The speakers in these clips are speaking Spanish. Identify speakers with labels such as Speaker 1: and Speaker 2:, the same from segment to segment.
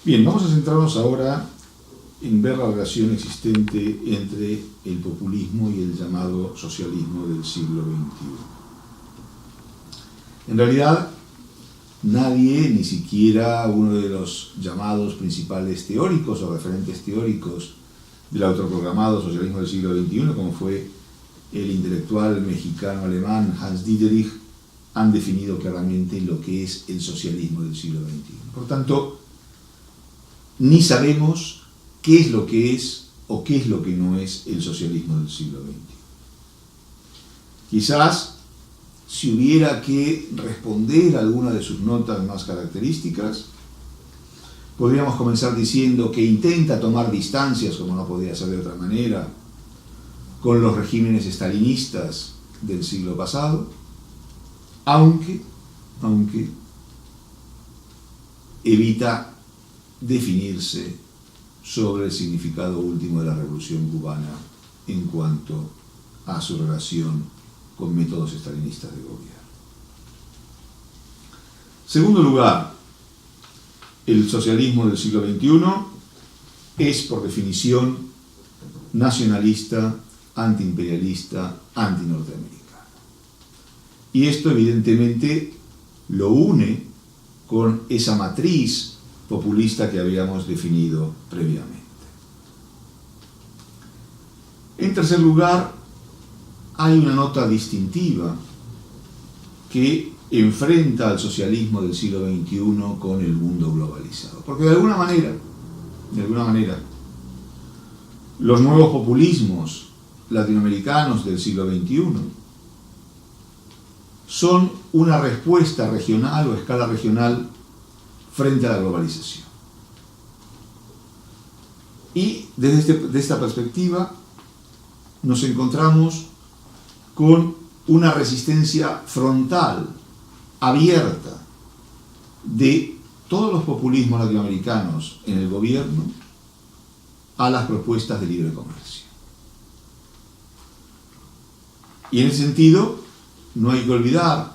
Speaker 1: Bien, vamos a centrarnos ahora en ver la relación existente entre el populismo y el llamado socialismo del siglo XXI. En realidad, nadie, ni siquiera uno de los llamados principales teóricos o referentes teóricos del autoproclamado socialismo del siglo XXI, como fue el intelectual mexicano-alemán Hans Dieterich, han definido claramente lo que es el socialismo del siglo XXI. Por tanto, ni sabemos qué es lo que es o qué es lo que no es el socialismo del siglo XXI. Quizás, si hubiera que responder a alguna de sus notas más características, podríamos comenzar diciendo que intenta tomar distancias, como no podía ser de otra manera, con los regímenes estalinistas del siglo pasado, aunque evita definirse sobre el significado último de la Revolución Cubana en cuanto a su relación con métodos estalinistas de gobierno. Segundo lugar, el socialismo del siglo XXI es, por definición, nacionalista, antiimperialista, antinorteamericano. Y esto, evidentemente, lo une con esa matriz populista que habíamos definido previamente. En tercer lugar, hay una nota distintiva que enfrenta al socialismo del siglo XXI con el mundo globalizado. Porque de alguna manera, los nuevos populismos latinoamericanos del siglo XXI son una respuesta regional o a escala regional frente a la globalización. Y desde esta perspectiva nos encontramos con una resistencia frontal, abierta, de todos los populismos latinoamericanos en el gobierno a las propuestas de libre comercio. Y en ese sentido, no hay que olvidar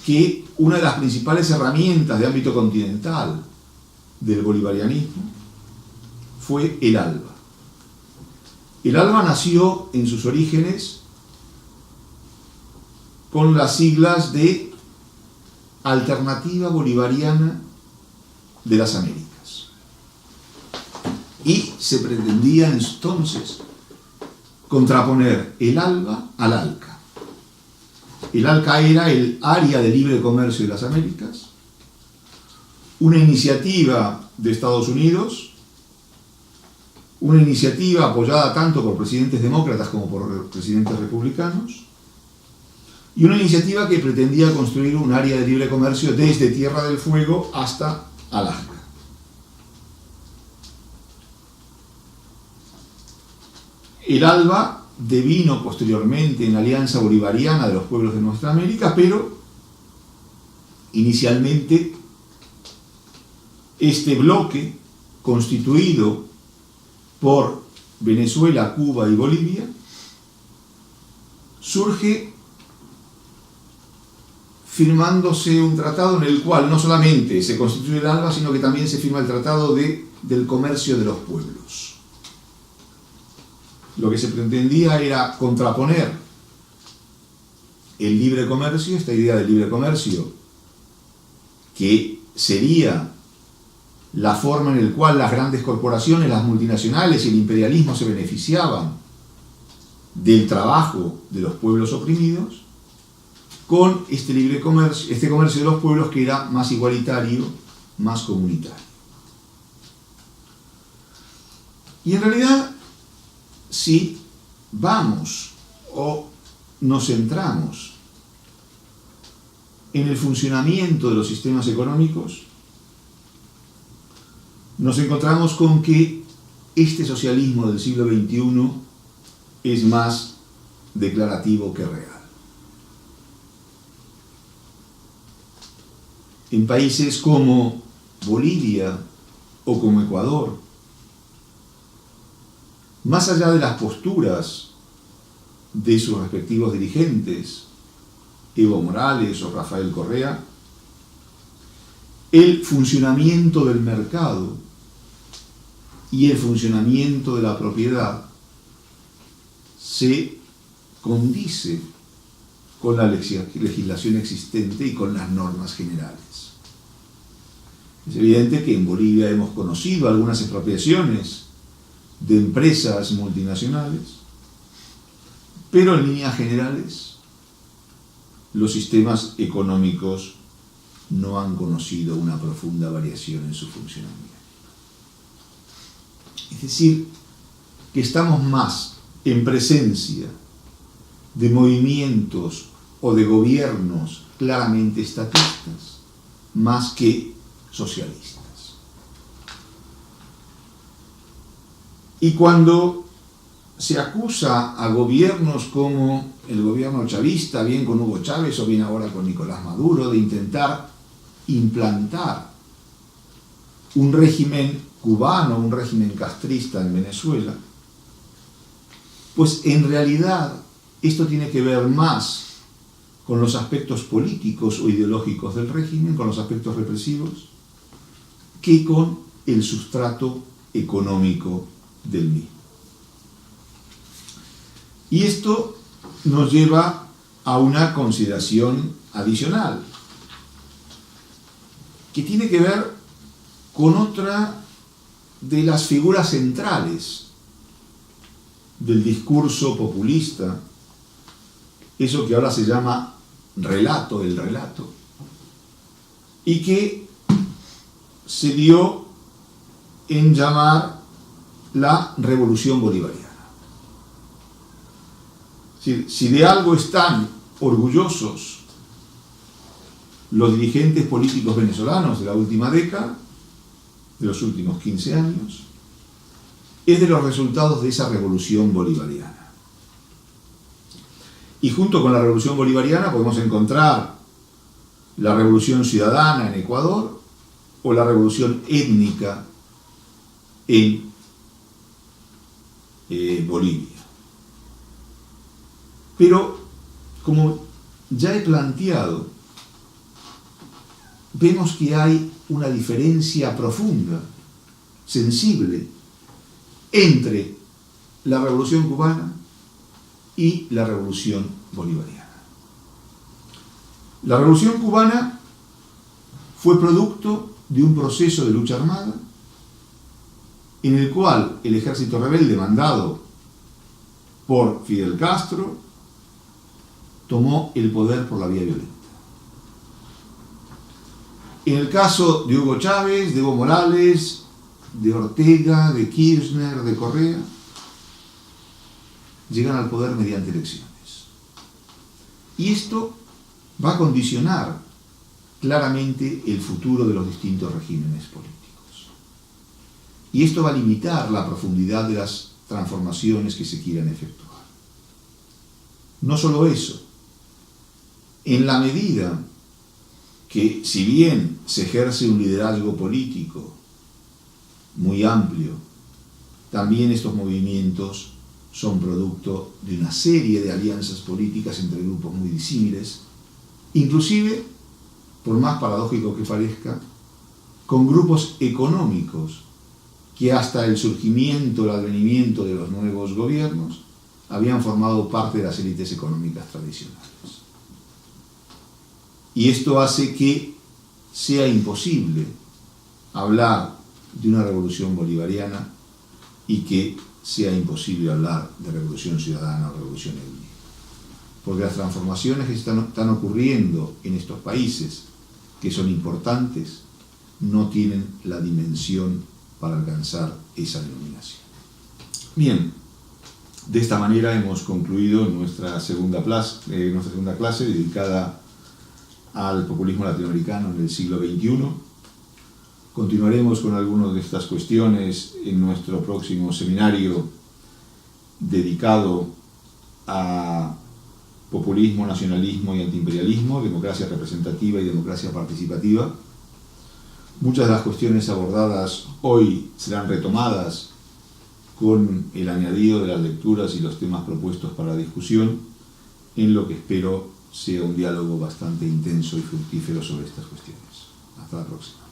Speaker 1: que una de las principales herramientas de ámbito continental del bolivarianismo fue el ALBA. El ALBA nació en sus orígenes con las siglas de Alternativa Bolivariana de las Américas. Y se pretendía entonces contraponer el ALBA al ALCA. El ALCA era el Área de Libre Comercio de las Américas, una iniciativa de Estados Unidos, una iniciativa apoyada tanto por presidentes demócratas como por presidentes republicanos, y una iniciativa que pretendía construir un área de libre comercio desde Tierra del Fuego hasta Alaska. El ALBA devino posteriormente en la Alianza Bolivariana de los Pueblos de Nuestra América, pero inicialmente este bloque, constituido por Venezuela, Cuba y Bolivia, surge firmándose un tratado en el cual no solamente se constituye el ALBA, sino que también se firma el Tratado del Comercio de los Pueblos. Lo que se pretendía era contraponer el libre comercio, esta idea del libre comercio, que sería la forma en la cual las grandes corporaciones, las multinacionales y el imperialismo se beneficiaban del trabajo de los pueblos oprimidos, con este libre comercio, este comercio de los pueblos que era más igualitario, más comunitario. Y en realidad, si vamos o nos centramos en el funcionamiento de los sistemas económicos, nos encontramos con que este socialismo del siglo XXI es más declarativo que real. En países como Bolivia o como Ecuador, más allá de las posturas de sus respectivos dirigentes, Evo Morales o Rafael Correa, el funcionamiento del mercado y el funcionamiento de la propiedad se condice con la legislación existente y con las normas generales. Es evidente que en Bolivia hemos conocido algunas expropiaciones de empresas multinacionales, pero en líneas generales los sistemas económicos no han conocido una profunda variación en su funcionamiento. Es decir, que estamos más en presencia de movimientos o de gobiernos claramente estatistas más que socialistas. Y cuando se acusa a gobiernos como el gobierno chavista, bien con Hugo Chávez o bien ahora con Nicolás Maduro, de intentar implantar un régimen cubano, un régimen castrista en Venezuela, pues en realidad esto tiene que ver más con los aspectos políticos o ideológicos del régimen, con los aspectos represivos, que con el sustrato económico del mismo. Y esto nos lleva a una consideración adicional, que tiene que ver con otra de las figuras centrales del discurso populista, eso que ahora se llama relato, el relato, y que se dio en llamar la Revolución Bolivariana. Si de algo están orgullosos los dirigentes políticos venezolanos de la última década, de los últimos 15 años, es de los resultados de esa Revolución Bolivariana. Y junto con la Revolución Bolivariana podemos encontrar la Revolución Ciudadana en Ecuador o la Revolución Étnica en Bolivia. Pero, como ya he planteado, vemos que hay una diferencia profunda, sensible, entre la Revolución Cubana y la Revolución Bolivariana. La Revolución Cubana fue producto de un proceso de lucha armada en el cual el ejército rebelde mandado por Fidel Castro tomó el poder por la vía violenta. En el caso de Hugo Chávez, de Evo Morales, de Ortega, de Kirchner, de Correa, llegan al poder mediante elecciones. Y esto va a condicionar claramente el futuro de los distintos regímenes políticos. Y esto va a limitar la profundidad de las transformaciones que se quieran efectuar. No solo eso, en la medida que, si bien se ejerce un liderazgo político muy amplio, también estos movimientos son producto de una serie de alianzas políticas entre grupos muy disímiles, inclusive, por más paradójico que parezca, con grupos económicos que hasta el surgimiento, el advenimiento de los nuevos gobiernos habían formado parte de las élites económicas tradicionales. Y esto hace que sea imposible hablar de una revolución bolivariana y que sea imposible hablar de revolución ciudadana o revolución étnica. Porque las transformaciones que están ocurriendo en estos países, que son importantes, no tienen la dimensión para alcanzar esa denominación. Bien, de esta manera hemos concluido nuestra segunda clase dedicada al populismo latinoamericano en el siglo XXI. Continuaremos con algunas de estas cuestiones en nuestro próximo seminario dedicado a populismo, nacionalismo y antiimperialismo, democracia representativa y democracia participativa. Muchas de las cuestiones abordadas hoy serán retomadas con el añadido de las lecturas y los temas propuestos para la discusión, en lo que espero sea un diálogo bastante intenso y fructífero sobre estas cuestiones. Hasta la próxima.